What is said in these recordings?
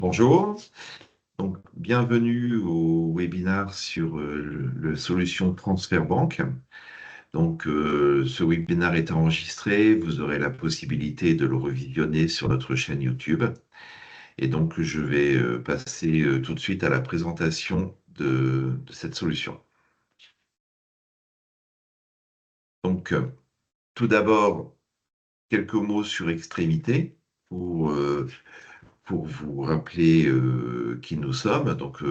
Bonjour, donc bienvenue au webinaire sur le solution Transfert Banque. Donc ce webinaire est enregistré, vous aurez la possibilité de le revisionner sur notre chaîne YouTube. Et donc je vais passer tout de suite à la présentation de cette solution. Donc tout d'abord, quelques mots sur Extrémité pour vous rappeler qui nous sommes. Donc,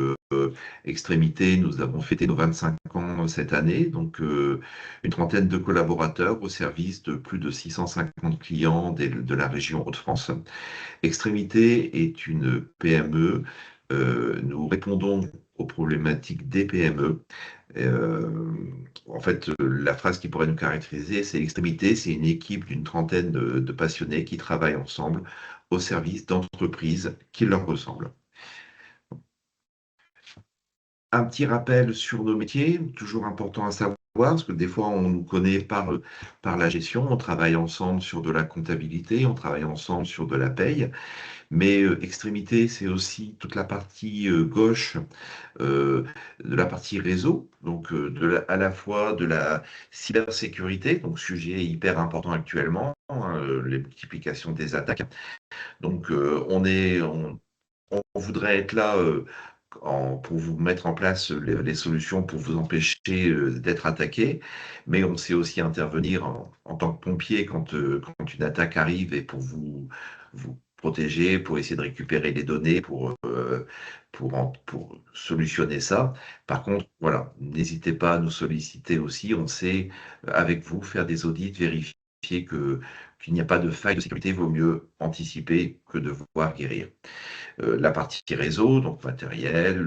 Extrémité, nous avons fêté nos 25 ans cette année, donc une trentaine de collaborateurs au service de plus de 650 clients de la région Hauts-de-France. Extrémité est une PME. Nous répondons aux problématiques des PME. En fait, la phrase qui pourrait nous caractériser, c'est Extrémité, c'est une équipe d'une trentaine de passionnés qui travaillent ensemble au service d'entreprises qui leur ressemblent. Un petit rappel sur nos métiers, toujours important à savoir, parce que des fois on nous connaît par la gestion, on travaille ensemble sur de la comptabilité, on travaille ensemble sur de la paye, mais Extrémité, c'est aussi toute la partie gauche euh, de la partie réseau, donc à la fois de la cybersécurité, donc sujet hyper important actuellement, les multiplications des attaques. Donc on voudrait être là pour vous mettre en place les solutions pour vous empêcher d'être attaqué, mais on sait aussi intervenir en tant que pompier quand une attaque arrive et pour vous protéger, pour essayer de récupérer les données, pour solutionner ça. Par contre, voilà, n'hésitez pas à nous solliciter aussi. On sait, avec vous, faire des audits, vérifier qu'il n'y a pas de faille de sécurité. Il vaut mieux anticiper que de voir guérir. La partie réseau, donc matériel,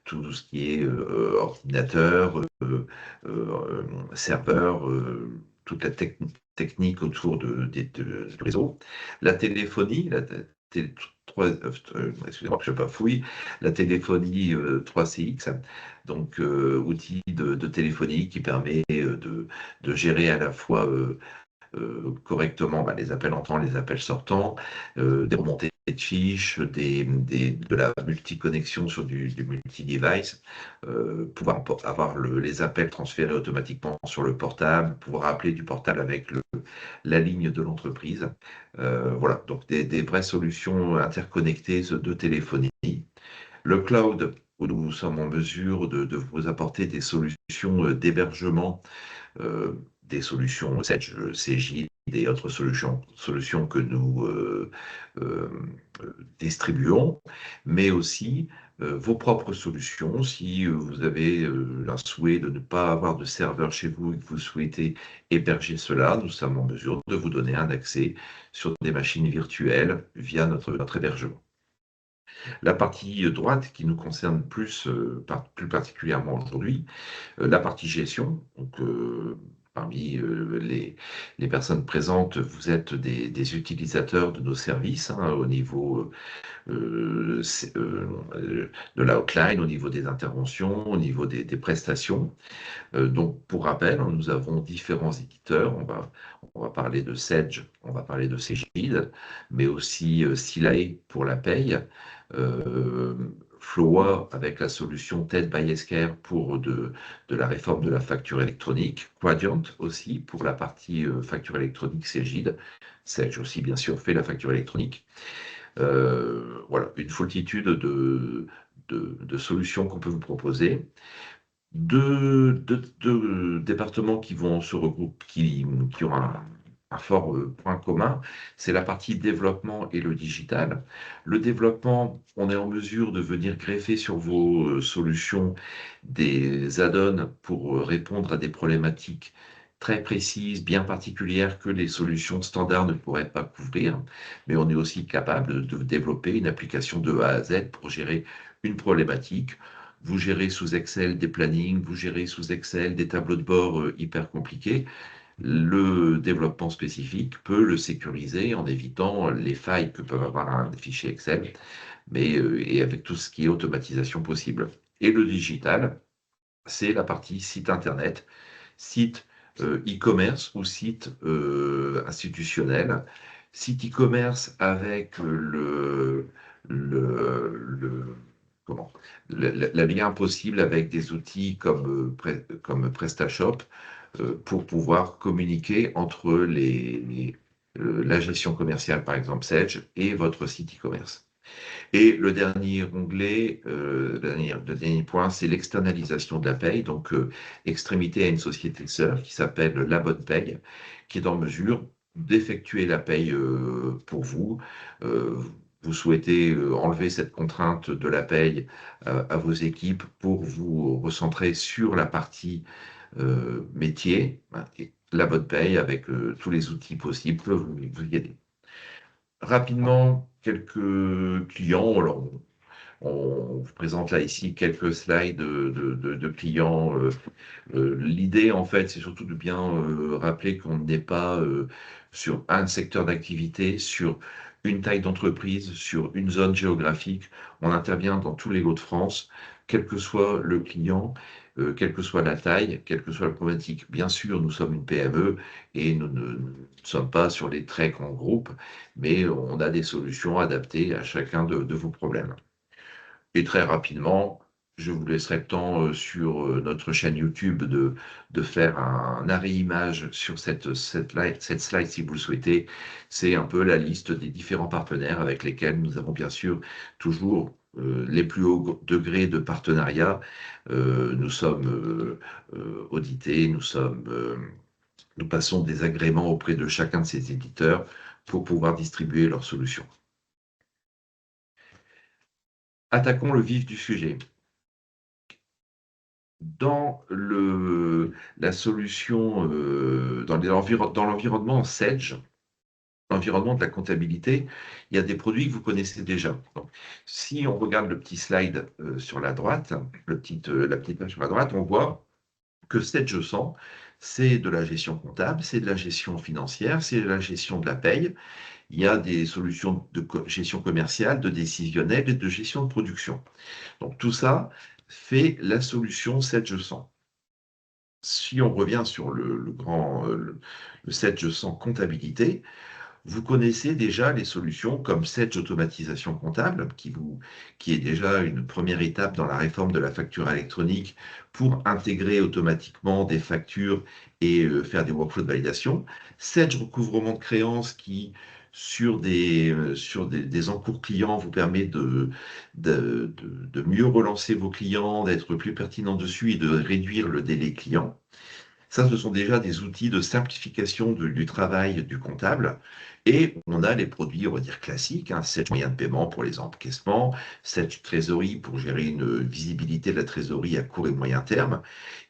tout ce qui est ordinateur, serveur, toute la technique autour du réseau. La téléphonie, excusez-moi que je bafouille, la téléphonie 3CX, donc outil de téléphonie qui permet de gérer à la fois correctement les appels entrants, les appels sortants, des remontées de fiches, de la multiconnexion sur du multi-device, pouvoir avoir les appels transférés automatiquement sur le portable, pouvoir appeler du portable avec la ligne de l'entreprise. Voilà, donc des vraies solutions interconnectées de téléphonie. Le cloud, où nous sommes en mesure de vous apporter des solutions d'hébergement, des solutions Sedge, CJ, et autres solutions que nous euh, distribuons, mais aussi vos propres solutions. Si vous avez un souhait de ne pas avoir de serveur chez vous et que vous souhaitez héberger cela, nous sommes en mesure de vous donner un accès sur des machines virtuelles via notre hébergement. La partie droite qui nous concerne plus particulièrement aujourd'hui, la partie gestion. Donc, parmi les personnes présentes, vous êtes des utilisateurs de nos services au niveau de la hotline, au niveau des interventions, au niveau des prestations. Donc, pour rappel, nous avons différents éditeurs. On va parler de Sedge, on va parler de Cegid, mais aussi Silae pour la paye, euh, Flowa avec la solution TED by Esker pour de la réforme de la facture électronique, Quadient aussi pour la partie facture électronique Cegid, Sedge aussi bien sûr fait la facture électronique. Voilà, une foultitude de solutions qu'on peut vous proposer. Deux départements qui vont se regrouper, qui ont un fort point commun, c'est la partie développement et le digital. Le développement, on est en mesure de venir greffer sur vos solutions des add-ons pour répondre à des problématiques très précises, bien particulières que les solutions standards ne pourraient pas couvrir, mais on est aussi capable de développer une application de A à Z pour gérer une problématique. Vous gérez sous Excel des plannings, vous gérez sous Excel des tableaux de bord hyper compliqués. Le développement spécifique peut le sécuriser en évitant les failles que peuvent avoir un fichier Excel, mais et avec tout ce qui est automatisation possible. Et le digital, c'est la partie site internet, site e-commerce ou site institutionnel. Site e-commerce avec le- comment, le lien possible avec des outils comme PrestaShop pour pouvoir communiquer entre la gestion commerciale, par exemple Sage, et votre site e-commerce. Et le dernier onglet, le dernier point, c'est l'externalisation de la paye. Donc, extrémité à une société sœur qui s'appelle La Bonne Paye, qui est en mesure d'effectuer la paye pour vous. Euh, vous souhaitez enlever cette contrainte de la paye à vos équipes pour vous recentrer sur la partie métier. Hein, et La Bonne Paye, avec tous les outils possibles, peut vous y aider. Rapidement, quelques clients. Alors, on vous présente là ici quelques slides de clients. L'idée, en fait, c'est surtout de bien rappeler qu'on n'est pas sur un secteur d'activité, sur une taille d'entreprise, sur une zone géographique. On intervient dans tous les Hauts-de-France, quel que soit le client, quelle que soit la taille, quelle que soit la problématique. Bien sûr, nous sommes une PME et nous ne sommes pas sur les très grands groupes, mais on a des solutions adaptées à chacun de vos problèmes. Et très rapidement, je vous laisserai le temps sur notre chaîne YouTube de faire un arrêt image sur cette slide si vous le souhaitez. C'est un peu la liste des différents partenaires avec lesquels nous avons bien sûr toujours les plus hauts degrés de partenariat. Nous sommes audités, nous passons des agréments auprès de chacun de ces éditeurs pour pouvoir distribuer leurs solutions. Attaquons le vif du sujet. Dans la solution, dans l'environnement Sage, l'environnement de la comptabilité, il y a des produits que vous connaissez déjà. Donc, si on regarde le petit slide sur la droite, la petite page sur la droite, on voit que Sage 100, c'est de la gestion comptable, c'est de la gestion financière, c'est de la gestion de la paye. Il y a des solutions de gestion commerciale, de décisionnelle et de gestion de production. Donc tout ça fait la solution Sage 100. Si on revient sur le Sage 100 comptabilité, vous connaissez déjà les solutions comme Sage Automatisation Comptable, qui est déjà une première étape dans la réforme de la facture électronique pour intégrer automatiquement des factures et faire des workflows de validation. Sage Recouvrement de créances qui, sur des encours clients, vous permet de mieux relancer vos clients, d'être plus pertinent dessus et de réduire le délai client. Ça, ce sont déjà des outils de simplification du travail du comptable. Et on a les produits, on va dire, classiques, hein, Sage moyen de paiement pour les encaissements, Sage trésorerie pour gérer une visibilité de la trésorerie à court et moyen terme,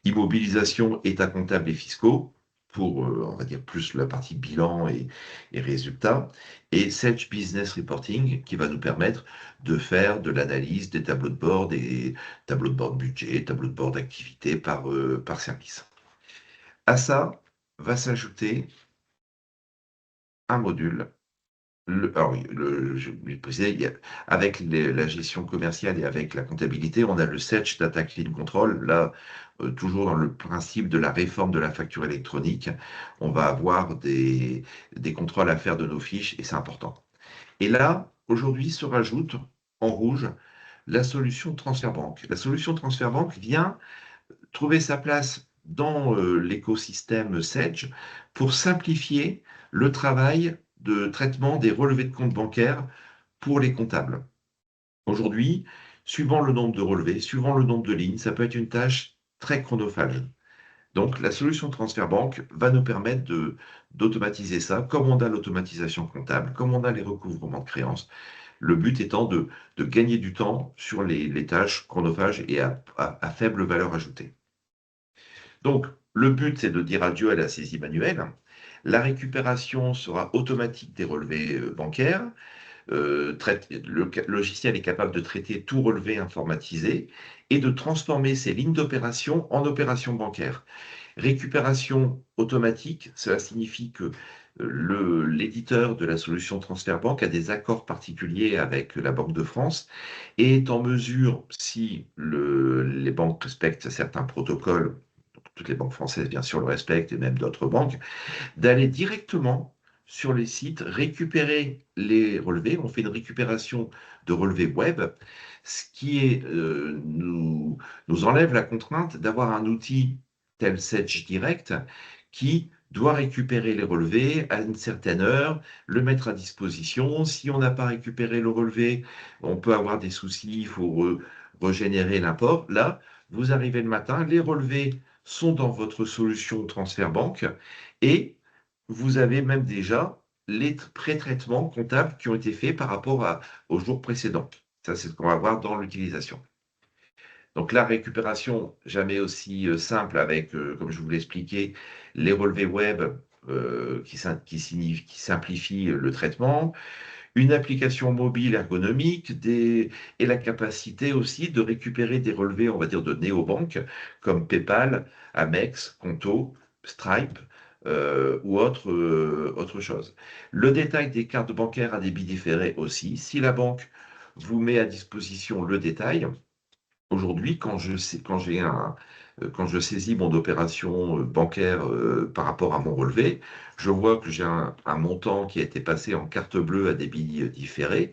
immobilisation, état comptable et fiscaux pour, on va dire, plus la partie bilan et résultats, et Sage Business Reporting qui va nous permettre de faire de l'analyse des tableaux de bord, des tableaux de bord budget, tableaux de bord d'activité par service. À ça va s'ajouter un module. Alors, je vais le préciser, avec la gestion commerciale et avec la comptabilité, on a le Sage Data Clean Control. Là, toujours dans le principe de la réforme de la facture électronique, on va avoir des contrôles à faire de nos fiches et c'est important. Et là, aujourd'hui, se rajoute en rouge la solution Transfer Bank. La solution Transfer Bank vient trouver sa place dans l'écosystème Sage pour simplifier le travail de traitement des relevés de comptes bancaires pour les comptables. Aujourd'hui, suivant le nombre de relevés, suivant le nombre de lignes, ça peut être une tâche très chronophage. Donc, la solution Transfer Bank va nous permettre d'automatiser ça, comme on a l'automatisation comptable, comme on a les recouvrements de créances. Le but étant de gagner du temps sur les tâches chronophages et à faible valeur ajoutée. Donc, le but, c'est de dire adieu à la saisie manuelle. La récupération sera automatique des relevés bancaires. Le logiciel est capable de traiter tout relevé informatisé et de transformer ces lignes d'opération en opérations bancaires. Récupération automatique, cela signifie que l'éditeur de la solution Transfer Bank a des accords particuliers avec la Banque de France et est en mesure, si les banques respectent certains protocoles, toutes les banques françaises bien sûr le respectent et même d'autres banques, d'aller directement sur les sites, récupérer les relevés. On fait une récupération de relevés web, ce qui nous enlève la contrainte d'avoir un outil tel Sedge Direct qui doit récupérer les relevés à une certaine heure, le mettre à disposition. Si on n'a pas récupéré le relevé, on peut avoir des soucis, il faut régénérer l'import. Là, vous arrivez le matin, les relevés sont dans votre solution transfert banque et vous avez même déjà les pré-traitements comptables qui ont été faits par rapport au jour précédent. Ça, c'est ce qu'on va voir dans l'utilisation. Donc la récupération, jamais aussi simple avec, comme je vous l'ai expliqué, les relevés web qui simplifient le traitement, une application mobile ergonomique et la capacité aussi de récupérer des relevés, on va dire, de néobanques comme PayPal, Amex, Conto, Stripe ou autre chose. Le détail des cartes bancaires à débit différé aussi. Si la banque vous met à disposition le détail, aujourd'hui, quand je saisis mon opération bancaire par rapport à mon relevé, je vois que j'ai un montant qui a été passé en carte bleue à débit différé.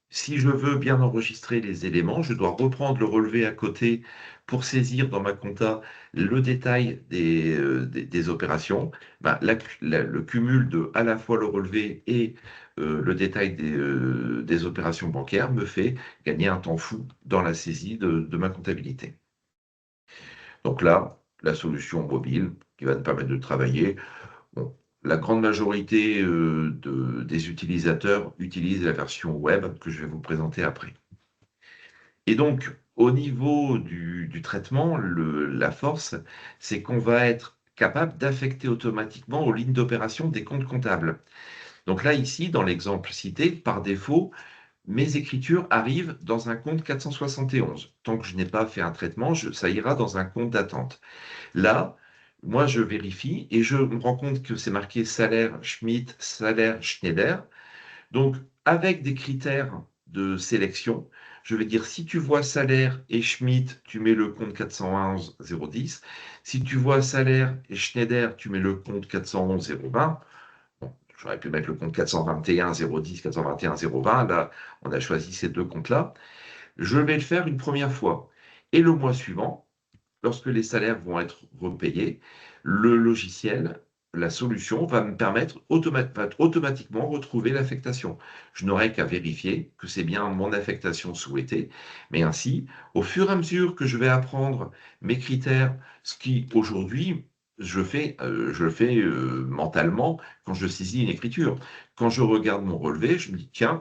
Si je veux bien enregistrer les éléments, je dois reprendre le relevé à côté pour saisir dans ma compta le détail des opérations. Ben, le cumul de à la fois le relevé et le détail des opérations bancaires me fait gagner un temps fou dans la saisie de ma comptabilité. Donc là, la solution mobile qui va nous permettre de travailler. Bon, la grande majorité des utilisateurs utilisent la version web que je vais vous présenter après. Et donc, au niveau du traitement, la force, c'est qu'on va être capable d'affecter automatiquement aux lignes d'opération des comptes comptables. Donc là, ici, dans l'exemple cité, par défaut, mes écritures arrivent dans un compte 471. Tant que je n'ai pas fait un traitement, ça ira dans un compte d'attente. Là, moi, je vérifie et je me rends compte que c'est marqué salaire Schmitt, salaire Schneider. Donc, avec des critères de sélection, je vais dire si tu vois salaire et Schmitt, tu mets le compte 411 010. Si tu vois salaire et Schneider, tu mets le compte 411 020. Bon, j'aurais pu mettre le compte 421 010, 421 020. Là, on a choisi ces deux comptes-là. Je vais le faire une première fois. Et le mois suivant, lorsque les salaires vont être repayés, le logiciel, la solution va me permettre va automatiquement retrouver l'affectation. Je n'aurai qu'à vérifier que c'est bien mon affectation souhaitée. Mais ainsi, au fur et à mesure que je vais apprendre mes critères, ce qui aujourd'hui, je le fais mentalement quand je saisis une écriture. Quand je regarde mon relevé, je me dis, tiens,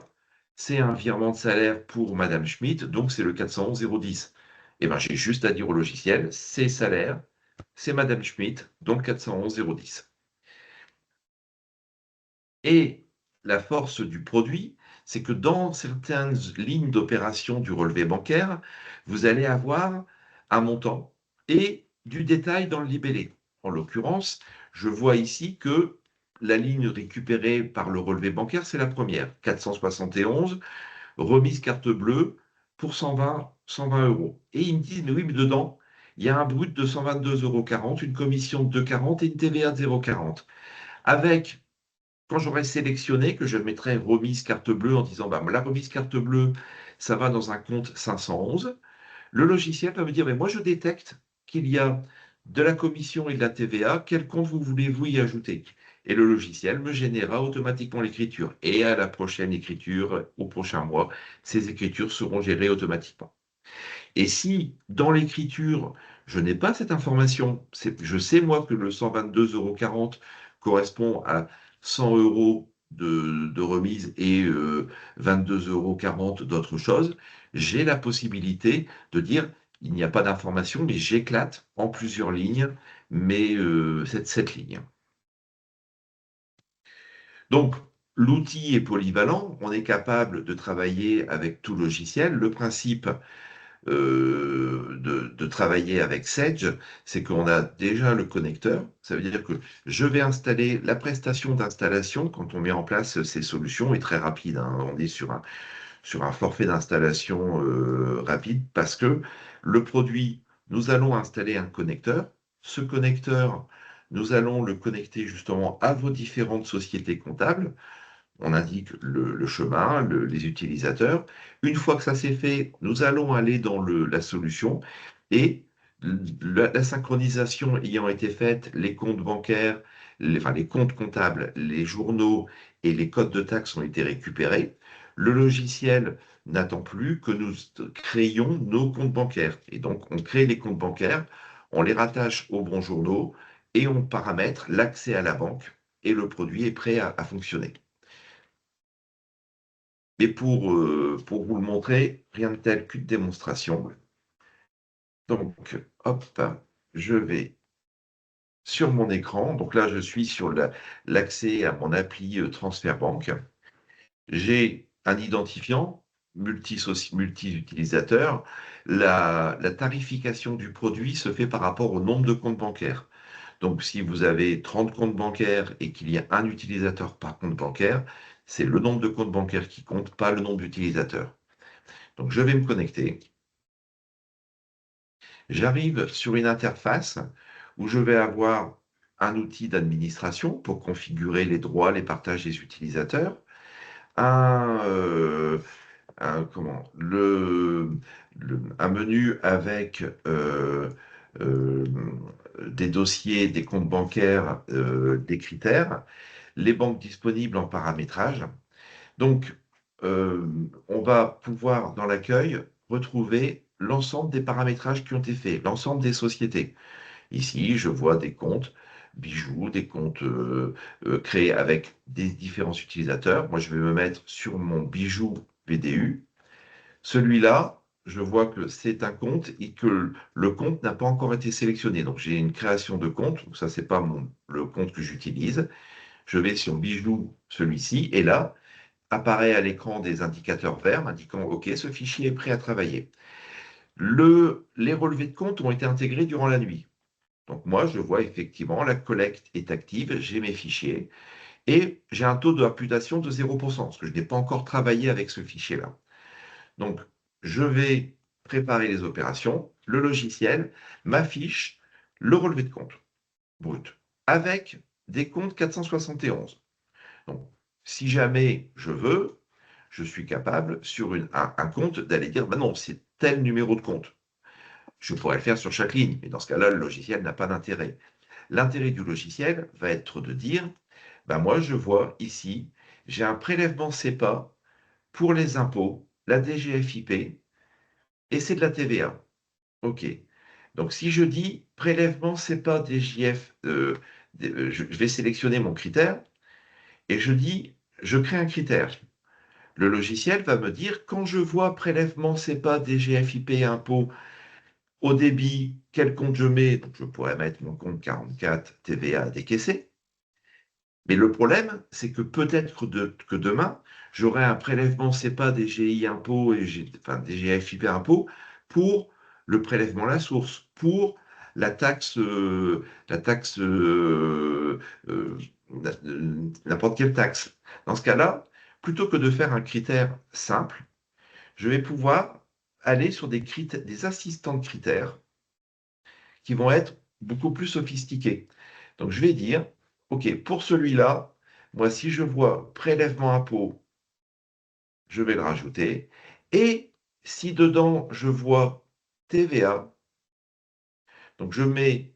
c'est un virement de salaire pour Madame Schmitt, donc c'est le 411 010. Eh ben, j'ai juste à dire au logiciel, c'est salaire, c'est Madame Schmitt, donc 411 010. Et la force du produit, c'est que dans certaines lignes d'opération du relevé bancaire, vous allez avoir un montant et du détail dans le libellé. En l'occurrence, je vois ici que la ligne récupérée par le relevé bancaire, c'est la première, 471, remise carte bleue pour 120 euros. Et ils me disent, mais oui, mais dedans, il y a un brut de 122,40 €, une commission de 2,40 € et une TVA de 0,40. Avec, quand j'aurai sélectionné, que je mettrai remise carte bleue en disant, bah, la remise carte bleue, ça va dans un compte 511, le logiciel va me dire, mais moi, je détecte qu'il y a de la commission et de la TVA, quel compte vous voulez-vous y ajouter? Et le logiciel me générera automatiquement l'écriture. Et à la prochaine écriture, au prochain mois, ces écritures seront gérées automatiquement. Et si dans l'écriture, je n'ai pas cette information, je sais moi que le 122,40 € correspond à 100 € de remise et 22,40 € d'autres choses, j'ai la possibilité de dire, il n'y a pas d'information, mais j'éclate en plusieurs lignes cette ligne. Donc, l'outil est polyvalent, on est capable de travailler avec tout logiciel. Le principe de travailler avec Sedge, c'est qu'on a déjà le connecteur. Ça veut dire que je vais installer la prestation d'installation quand on met en place ces solutions est très rapide, hein. On est sur un forfait d'installation rapide parce que le produit, nous allons installer un connecteur. Ce connecteur nous allons le connecter justement à vos différentes sociétés comptables. On indique le chemin, les utilisateurs. Une fois que ça c'est fait, nous allons aller dans la solution et la synchronisation ayant été faite, les comptes bancaires, enfin, les comptes comptables, les journaux et les codes de taxes ont été récupérés. Le logiciel n'attend plus que nous créions nos comptes bancaires. Et donc, on crée les comptes bancaires, on les rattache aux bons journaux et on paramètre l'accès à la banque et le produit est prêt à fonctionner. Mais pour vous le montrer, rien de tel qu'une démonstration. Donc, hop, je vais sur mon écran. Donc là, je suis sur l'accès à mon appli Transfert Banque. J'ai un identifiant multi-utilisateur. La tarification du produit se fait par rapport au nombre de comptes bancaires. Donc, si vous avez 30 comptes bancaires et qu'il y a un utilisateur par compte bancaire, c'est le nombre de comptes bancaires qui compte, pas le nombre d'utilisateurs. Donc, je vais me connecter. J'arrive sur une interface où je vais avoir un outil d'administration pour configurer les droits, les partages des utilisateurs, un, comment, un menu avec euh, des dossiers, des comptes bancaires, des critères, les banques disponibles en paramétrage. Donc, on va pouvoir, dans l'accueil, retrouver l'ensemble des paramétrages qui ont été faits, l'ensemble des sociétés. Ici, je vois des comptes bijoux, des comptes créés avec des différents utilisateurs. Moi, je vais me mettre sur mon bijou BDU. Celui-là, je vois que c'est un compte et que le compte n'a pas encore été sélectionné. Donc, j'ai une création de compte. Donc, ça, c'est pas le compte que j'utilise. Je vais sur bijou, celui-ci, et là, apparaît à l'écran des indicateurs verts indiquant OK, ce fichier est prêt à travailler. Les relevés de compte ont été intégrés durant la nuit. Donc moi, je vois effectivement la collecte est active, j'ai mes fichiers et j'ai un taux de imputation de 0%, parce que je n'ai pas encore travaillé avec ce fichier-là. Donc, je vais préparer les opérations, le logiciel m'affiche le relevé de compte brut avec des comptes 471. Donc, si jamais je veux, je suis capable sur un compte d'aller dire, bah non, c'est tel numéro de compte. Je pourrais le faire sur chaque ligne, mais dans ce cas-là, le logiciel n'a pas d'intérêt. L'intérêt du logiciel va être de dire, bah moi je vois ici, j'ai un prélèvement CEPA pour les impôts, la DGFiP, et c'est de la TVA. OK. Donc si je dis prélèvement CEPA DGF, je vais sélectionner mon critère, et je dis, je crée un critère. Le logiciel va me dire, quand je vois prélèvement CEPA, DGFiP, impôt, au débit, quel compte je mets, donc je pourrais mettre mon compte 44 TVA décaissé. Mais le problème, c'est que peut-être que demain, j'aurai un prélèvement CEPA, DGI impôt, enfin DGFiP impôt, pour le prélèvement à la source, pour la taxe, euh, n'importe quelle taxe. Dans ce cas-là, plutôt que de faire un critère simple, je vais pouvoir aller sur des assistants de critères qui vont être beaucoup plus sophistiqués. Donc, je vais dire, OK, pour celui-là, moi, si je vois prélèvement impôt, je vais le rajouter. Et si dedans, je vois TVA, donc je mets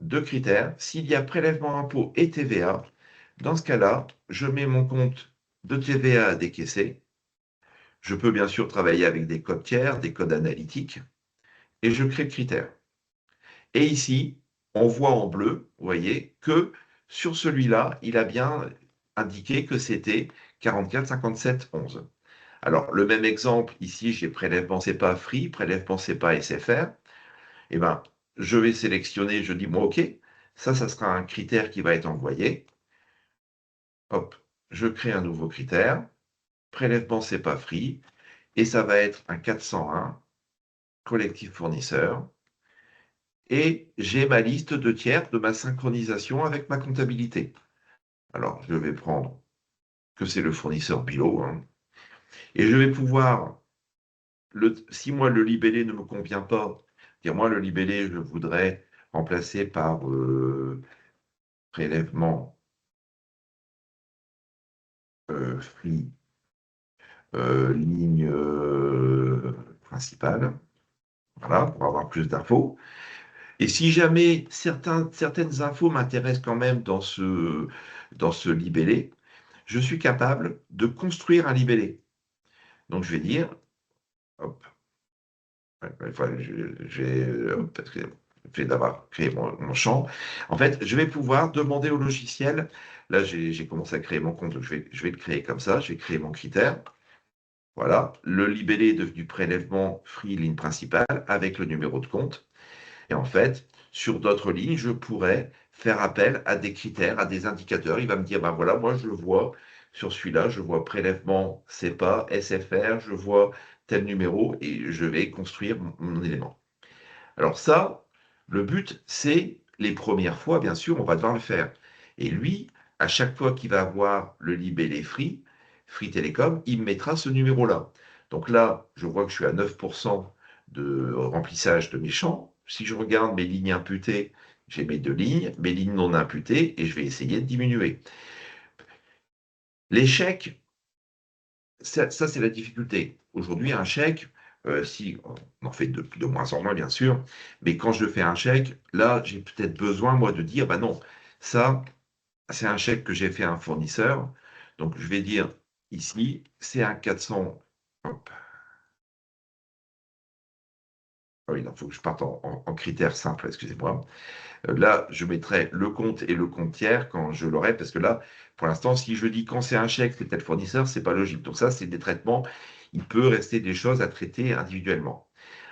deux critères. S'il y a prélèvement impôt et TVA, dans ce cas-là, je mets mon compte de TVA à décaisser. Je peux bien sûr travailler avec des codes tiers, des codes analytiques, et je crée le critère. Et ici, on voit en bleu, vous voyez, que sur celui-là, il a bien indiqué que c'était 44 57 11. Alors, le même exemple, ici, j'ai prélèvement CEPA Free, prélèvement CEPA SFR. Eh bien, je vais sélectionner, je dis, moi, OK, ça sera un critère qui va être envoyé. Hop, je crée un nouveau critère, prélèvement CEPA Free, et ça va être un 401, collectif fournisseur. Et j'ai ma liste de tiers de ma synchronisation avec ma comptabilité. Alors, je vais prendre que c'est le fournisseur Bilo, hein, et je vais pouvoir, si moi le libellé ne me convient pas, dire moi le libellé, je voudrais remplacé par prélèvement free ligne principale, voilà, pour avoir plus d'infos. Et si jamais certaines infos m'intéressent quand même dans ce libellé, je suis capable de construire un libellé. Donc je vais dire, hop, enfin, parce que le fait d'avoir créé mon champ, en fait, je vais pouvoir demander au logiciel, là j'ai commencé à créer mon compte, donc je vais le créer comme ça, je vais créer mon critère. Voilà, le libellé est devenu prélèvement free ligne principale avec le numéro de compte. Et en fait, sur d'autres lignes, je pourrais faire appel à des critères, à des indicateurs. Il va me dire, ben voilà, moi je vois sur celui-là, je vois prélèvement CEPA, SFR, je vois tel numéro et je vais construire mon élément. Alors ça, le but, c'est les premières fois, bien sûr, on va devoir le faire. Et lui, à chaque fois qu'il va avoir le libellé Free Telecom, il me mettra ce numéro-là. Donc là, je vois que je suis à 9% de remplissage de mes champs. Si je regarde mes lignes imputées, j'ai mes deux lignes, mes lignes non imputées, et je vais essayer de diminuer. L'échec, ça c'est la difficulté. Aujourd'hui, un chèque, si on en fait de moins en moins, bien sûr, mais quand je fais un chèque, là, j'ai peut-être besoin, moi, de dire, bah non, ça, c'est un chèque que j'ai fait à un fournisseur. Donc, je vais dire ici, c'est un 400. Hop. Ah oui, il faut que je parte en critères simples, excusez-moi. Là, je mettrai le compte et le compte tiers quand je l'aurai, parce que là, pour l'instant, si je dis quand c'est un chèque, c'est tel fournisseur, c'est pas logique. Donc ça, c'est des traitements. Il peut rester des choses à traiter individuellement.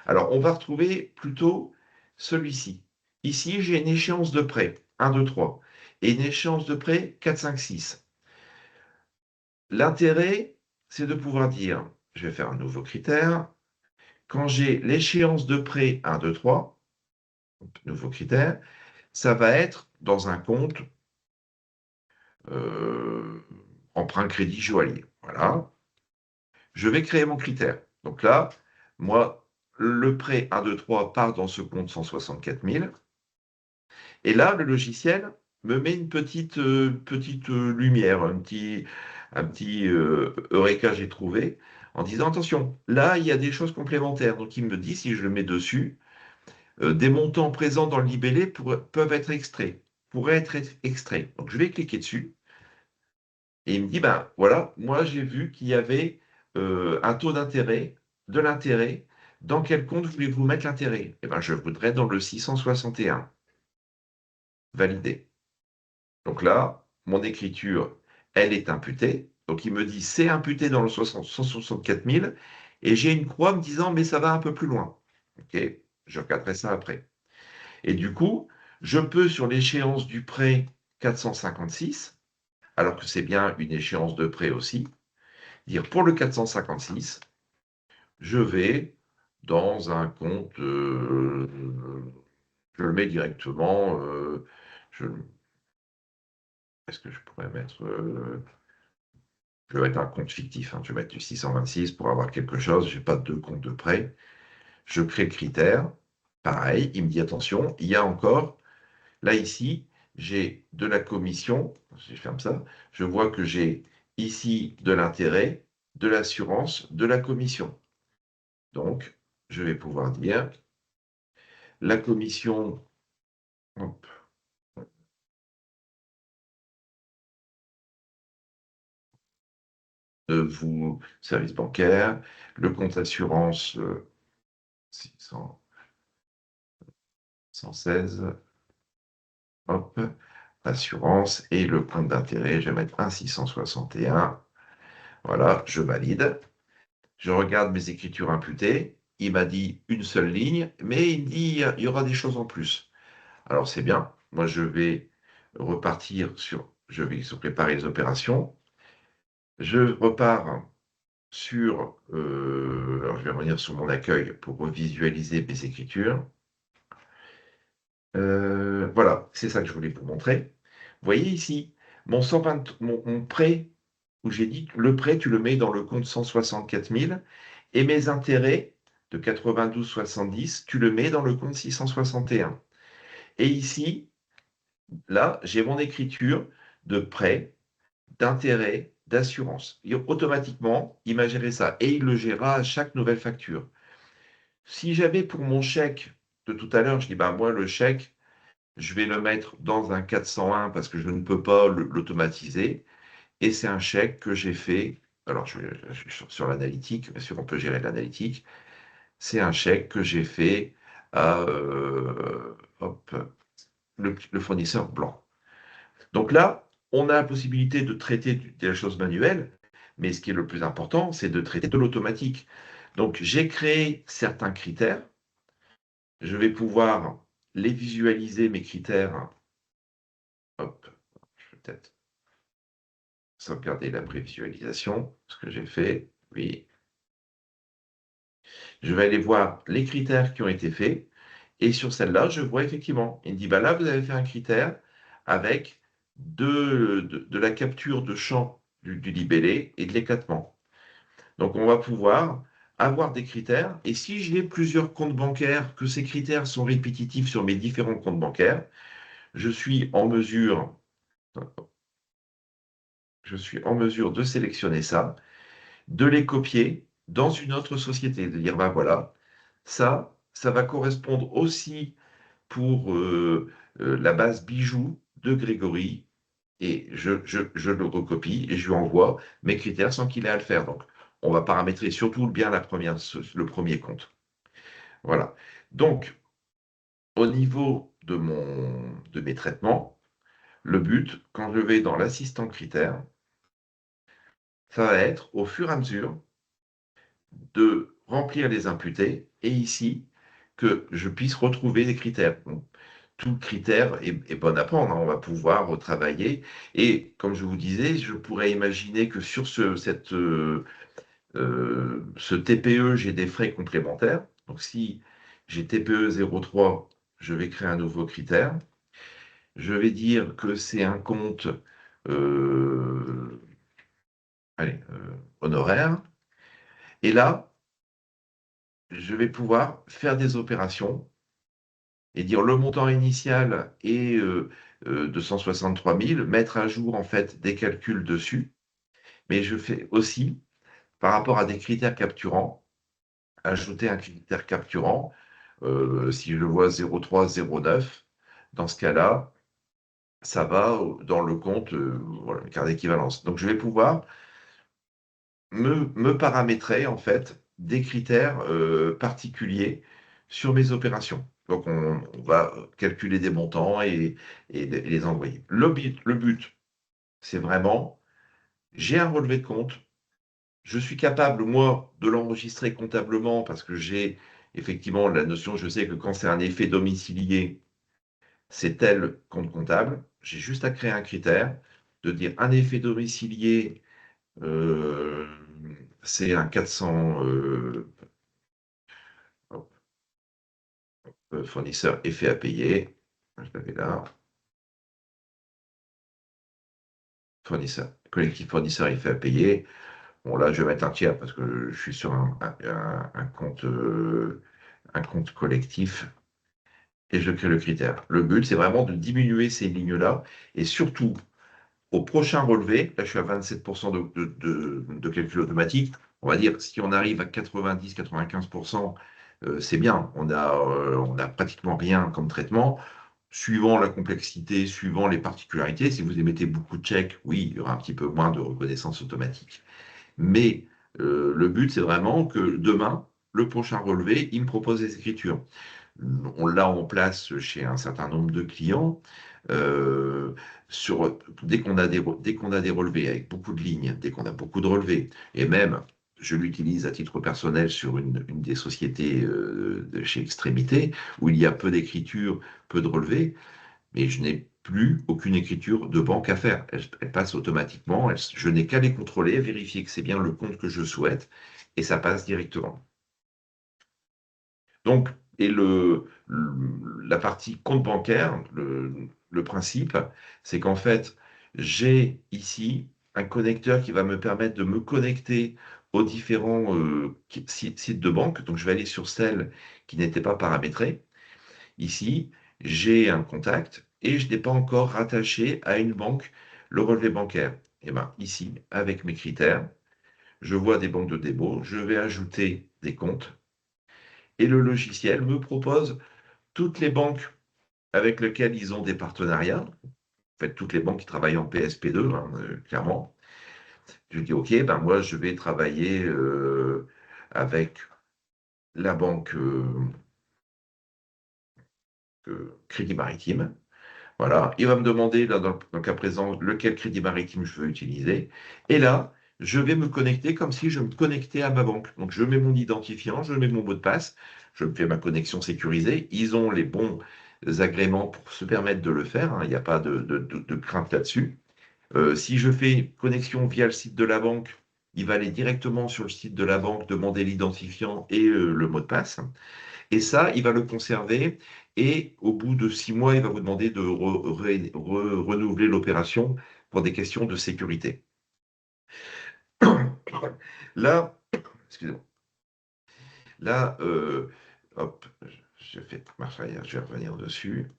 Alors, on va retrouver plutôt celui-ci. Ici, j'ai une échéance de prêt, 1, 2, 3, et une échéance de prêt, 4, 5, 6. L'intérêt, c'est de pouvoir dire, je vais faire un nouveau critère, quand j'ai l'échéance de prêt 1, 2, 3, nouveau critère, ça va être dans un compte euh, emprunt crédit joaillier. Voilà. Je vais créer mon critère. Donc là, moi, le prêt 1, 2, 3 part dans ce compte 164 000. Et là, le logiciel me met une petite lumière, un petit Eureka, j'ai trouvé, en disant, attention, là, il y a des choses complémentaires. Donc, il me dit, si je le mets dessus, des montants présents dans le libellé peuvent être extraits, pourraient être extraits. Donc, je vais cliquer dessus. Et il me dit, ben voilà, moi j'ai vu qu'il y avait un taux d'intérêt, de l'intérêt. Dans quel compte voulez-vous mettre l'intérêt? Eh ben, je voudrais dans le 661. Validé. Donc là, mon écriture, elle est imputée. Donc il me dit, c'est imputé dans le 164 000. Et j'ai une croix me disant, mais ça va un peu plus loin. OK, je regarderai ça après. Et du coup, je peux, sur l'échéance du prêt 456, alors que c'est bien une échéance de prêt aussi, dire pour le 456, je vais dans un compte, je le mets directement, est-ce que je pourrais mettre, je vais mettre un compte fictif, hein, je vais mettre du 626 pour avoir quelque chose, je n'ai pas de deux comptes de prêt, je crée le critère, pareil, il me dit attention, il y a encore, là ici, j'ai de la commission, si je ferme ça, je vois que j'ai ici de l'intérêt, de l'assurance, de la commission. Donc, je vais pouvoir dire la commission, hop, vous, service bancaire, le compte assurance 600 116, hop, assurance, et le compte d'intérêt, je vais mettre un 661. Voilà, je valide. Je regarde mes écritures imputées. Il m'a dit une seule ligne, mais il me dit il y aura des choses en plus. Alors c'est bien. Moi, je vais repartir je vais préparer les opérations. Je repars alors je vais revenir sur mon accueil pour revisualiser mes écritures. Voilà, c'est ça que je voulais vous montrer. Vous voyez ici, mon prêt, où j'ai dit le prêt, tu le mets dans le compte 164 000, et mes intérêts de 92,70, tu le mets dans le compte 661. Et ici, là, j'ai mon écriture de prêt, d'intérêt, d'assurance. Et automatiquement, il m'a géré ça. Et il le gérera à chaque nouvelle facture. Si j'avais pour mon chèque de tout à l'heure, je dis, bah, moi, le chèque, je vais le mettre dans un 401 parce que je ne peux pas l'automatiser. Et c'est un chèque que j'ai fait. Alors, je suis sur l'analytique, bien sûr, on peut gérer l'analytique. C'est un chèque que j'ai fait à hop, le fournisseur blanc. Donc là, on a la possibilité de traiter de la chose manuelle, mais ce qui est le plus important, c'est de traiter de l'automatique. Donc, j'ai créé certains critères. Je vais pouvoir les visualiser, mes critères. Hop, je vais peut-être sauvegarder la prévisualisation, ce que j'ai fait. Oui. Je vais aller voir les critères qui ont été faits. Et sur celle-là, je vois effectivement, il me dit, bah là, vous avez fait un critère avec de la capture de champ du libellé et de l'éclatement. Donc, on va pouvoir avoir des critères. Et si j'ai plusieurs comptes bancaires, que ces critères sont répétitifs sur mes différents comptes bancaires, je suis en mesure, de sélectionner ça, de les copier dans une autre société, de dire, ben voilà, ça va correspondre aussi pour la base bijoux de Grégory, et je le recopie et je lui envoie mes critères sans qu'il ait à le faire. Donc, on va paramétrer surtout bien le premier compte. Voilà. Donc, au niveau de mes traitements, le but, quand je vais dans l'assistant critères, ça va être au fur et à mesure de remplir les imputés et ici, que je puisse retrouver des critères. Bon, tout critère est bon à prendre, hein, on va pouvoir retravailler. Et comme je vous disais, je pourrais imaginer que sur ce TPE, j'ai des frais complémentaires. Donc si j'ai TPE 03, je vais créer un nouveau critère. Je vais dire que c'est un compte euh, allez, honoraire. Et là, je vais pouvoir faire des opérations et dire le montant initial est de 163 000, mettre à jour en fait des calculs dessus, mais je fais aussi, par rapport à des critères capturants, ajouter un critère capturant, si je le vois 03, 09, dans ce cas-là, ça va dans le compte, voilà, carte d'équivalence. Donc je vais pouvoir me paramétrer en fait des critères particuliers sur mes opérations. Donc on va calculer des montants et les envoyer. Le but, c'est vraiment, j'ai un relevé de compte, je suis capable, moi, de l'enregistrer comptablement parce que j'ai effectivement la notion, je sais que quand c'est un effet domicilié, c'est tel compte comptable. J'ai juste à créer un critère, de dire un effet domicilié, euh, c'est un 400, hop, fournisseur effet à payer. Je l'avais là. Fournisseur, collectif fournisseur effet à payer. Bon, là, je vais mettre un tiers parce que je suis sur un compte collectif et je crée le critère. Le but, c'est vraiment de diminuer ces lignes-là et surtout, au prochain relevé, là, je suis à 27% de calcul automatique. On va dire, si on arrive à 90-95%, c'est bien. On a pratiquement rien comme traitement. Suivant la complexité, suivant les particularités, si vous émettez beaucoup de chèques, oui, il y aura un petit peu moins de reconnaissance automatique. Mais le but, c'est vraiment que demain, le prochain relevé, il me propose des écritures. On l'a en place chez un certain nombre de clients. euh, dès qu'on a des relevés avec beaucoup de lignes, dès qu'on a beaucoup de relevés, et même, je l'utilise à titre personnel sur une des sociétés de chez Extrémité, où il y a peu d'écriture, peu de relevés, mais je n'ai plus aucune écriture de banque à faire. Elle passe automatiquement, je n'ai qu'à les contrôler, vérifier que c'est bien le compte que je souhaite, et ça passe directement. Donc, et la partie compte bancaire, le principe, c'est qu'en fait, j'ai ici un connecteur qui va me permettre de me connecter aux différents sites de banque. Donc, je vais aller sur celles qui n'étaient pas paramétrées ici, j'ai un contact et je n'ai pas encore rattaché à une banque le relevé bancaire. Et bien ici, avec mes critères, je vois des banques de dépôt, je vais ajouter des comptes et le logiciel me propose toutes les banques avec lesquelles ils ont des partenariats. En fait, toutes les banques qui travaillent en PSP2, hein, clairement. Je dis, OK, ben moi, je vais travailler avec la banque Crédit Maritime. Voilà, il va me demander, là, dans le cas présent, lequel crédit maritime je veux utiliser. Et là, je vais me connecter comme si je me connectais à ma banque. Donc, je mets mon identifiant, je mets mon mot de passe, je me fais ma connexion sécurisée. Ils ont les bons agréments pour se permettre de le faire, hein. Il n'y a pas de crainte là-dessus. Si je fais connexion via le site de la banque, il va aller directement sur le site de la banque, demander l'identifiant et le mot de passe. Et ça, il va le conserver et au bout de 6 mois, il va vous demander de renouveler l'opération pour des questions de sécurité. Là, excusez-moi, là, hop, je fais marche arrière, je vais revenir dessus.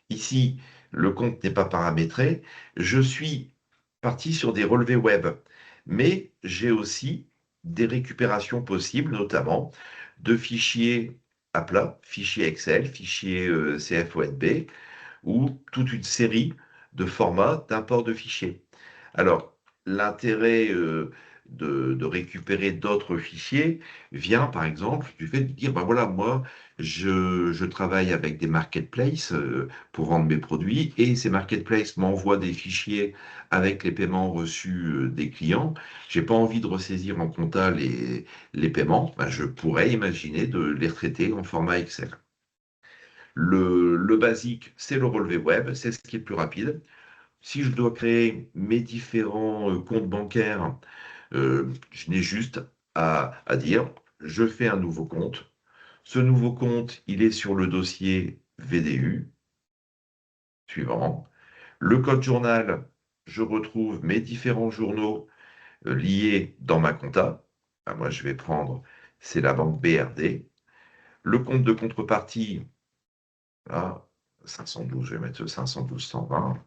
Ici, le compte n'est pas paramétré. Je suis parti sur des relevés web, mais j'ai aussi des récupérations possibles, notamment de fichiers à plat, fichiers Excel, fichiers CFONB, ou toute une série de formats d'import de fichiers. Alors, l'intérêt de récupérer d'autres fichiers vient, par exemple, du fait de dire, ben voilà, moi, je travaille avec des marketplaces pour vendre mes produits, et ces marketplaces m'envoient des fichiers avec les paiements reçus des clients. J'ai pas envie de ressaisir en compta les paiements, ben, je pourrais imaginer de les retraiter en format Excel. Le basique, c'est le relevé web, c'est ce qui est le plus rapide. Si je dois créer mes différents comptes bancaires, je n'ai juste à dire, je fais un nouveau compte. Ce nouveau compte, il est sur le dossier VDU, suivant. Le code journal, je retrouve mes différents journaux liés dans ma compta. Ah, moi, je vais prendre, c'est la banque BRD. Le compte de contrepartie, là, 512, je vais mettre 512 120.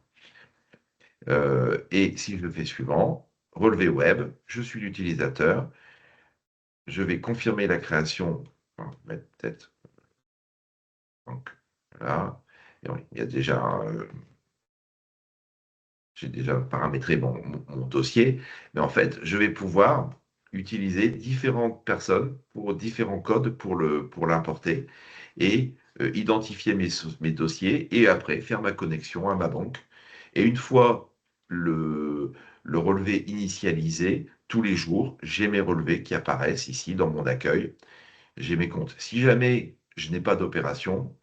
Et si je fais suivant, relevé web, je suis l'utilisateur, je vais confirmer la création, on va mettre peut-être, donc là, et il y a déjà, j'ai déjà paramétré mon dossier, mais en fait, je vais pouvoir utiliser différentes personnes pour différents codes pour l'importer et identifier mes dossiers et après faire ma connexion à ma banque. Et une fois le relevé initialisé, tous les jours, j'ai mes relevés qui apparaissent ici dans mon accueil. J'ai mes comptes. Si jamais je n'ai pas d'opération,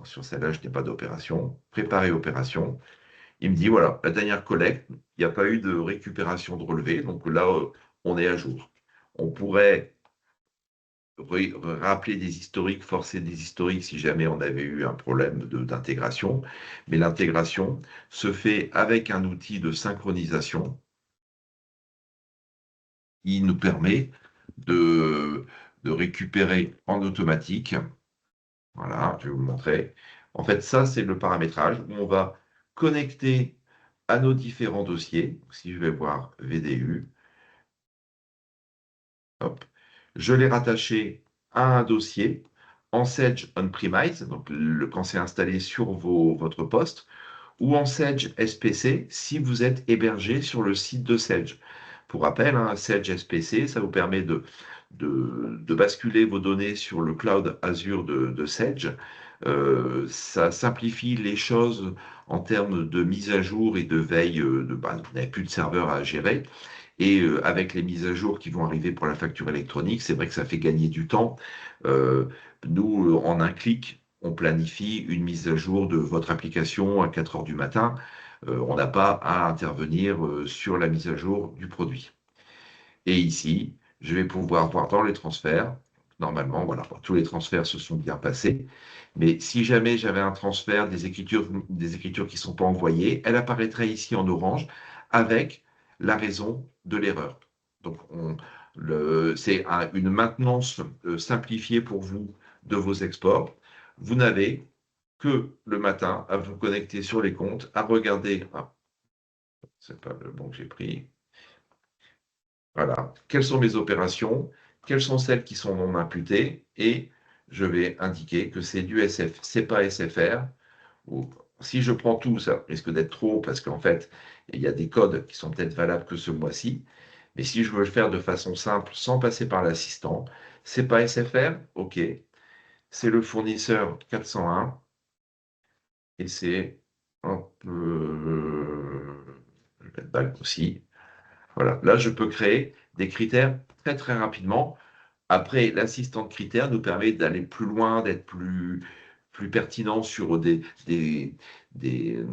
sur celle-là, je n'ai pas d'opération, préparer opération, il me dit, voilà, la dernière collecte, il n'y a pas eu de récupération de relevé, donc là, on est à jour. On pourrait rappeler des historiques, forcer des historiques si jamais on avait eu un problème d'intégration, mais l'intégration se fait avec un outil de synchronisation qui nous permet de récupérer en automatique. Voilà, je vais vous le montrer. En fait, ça, c'est le paramétrage où on va connecter à nos différents dossiers. Si je vais voir VDU, hop, je l'ai rattaché à un dossier en Sedge on-premise, donc quand c'est installé sur votre poste, ou en Sedge SPC si vous êtes hébergé sur le site de Sedge. Pour rappel, Sedge SPC, ça vous permet de basculer vos données sur le cloud Azure de Sedge. Ça simplifie les choses en termes de mise à jour et de veille. Vous n'avez plus de serveurs à gérer. Et avec les mises à jour qui vont arriver pour la facture électronique, c'est vrai que ça fait gagner du temps. Euh, Nous, en un clic, on planifie une mise à jour de votre application à 4 heures du matin. On n'a pas à intervenir sur la mise à jour du produit. Et ici, je vais pouvoir voir dans les transferts. Normalement, voilà, tous les transferts se sont bien passés. Mais si jamais j'avais un transfert des écritures qui ne sont pas envoyées, elle apparaîtrait ici en orange avec la raison de l'erreur. Donc, c'est une maintenance simplifiée pour vous de vos exports. Vous n'avez que le matin à vous connecter sur les comptes, à regarder, ah, c'est pas le bon que j'ai pris, voilà, quelles sont mes opérations, quelles sont celles qui sont non imputées, et je vais indiquer que c'est du SF, c'est pas SFR, ou si je prends tout, ça risque d'être trop, parce qu'en fait, il y a des codes qui sont peut-être valables que ce mois-ci, mais si je veux le faire de façon simple, sans passer par l'assistant, c'est pas SFR, ok, c'est le fournisseur 401, et c'est un peu, je vais mettre balle aussi. Voilà, là je peux créer des critères très très rapidement. Après, l'assistant de critères nous permet d'aller plus loin, d'être plus pertinent sur des, euh,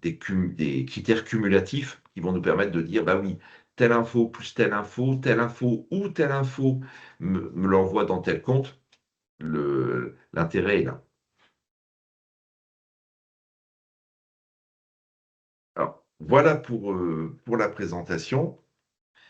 des critères cumulatifs qui vont nous permettre de dire, bah oui, telle info plus telle info ou telle info me l'envoie dans tel compte. L'intérêt est là. Alors, voilà pour la présentation.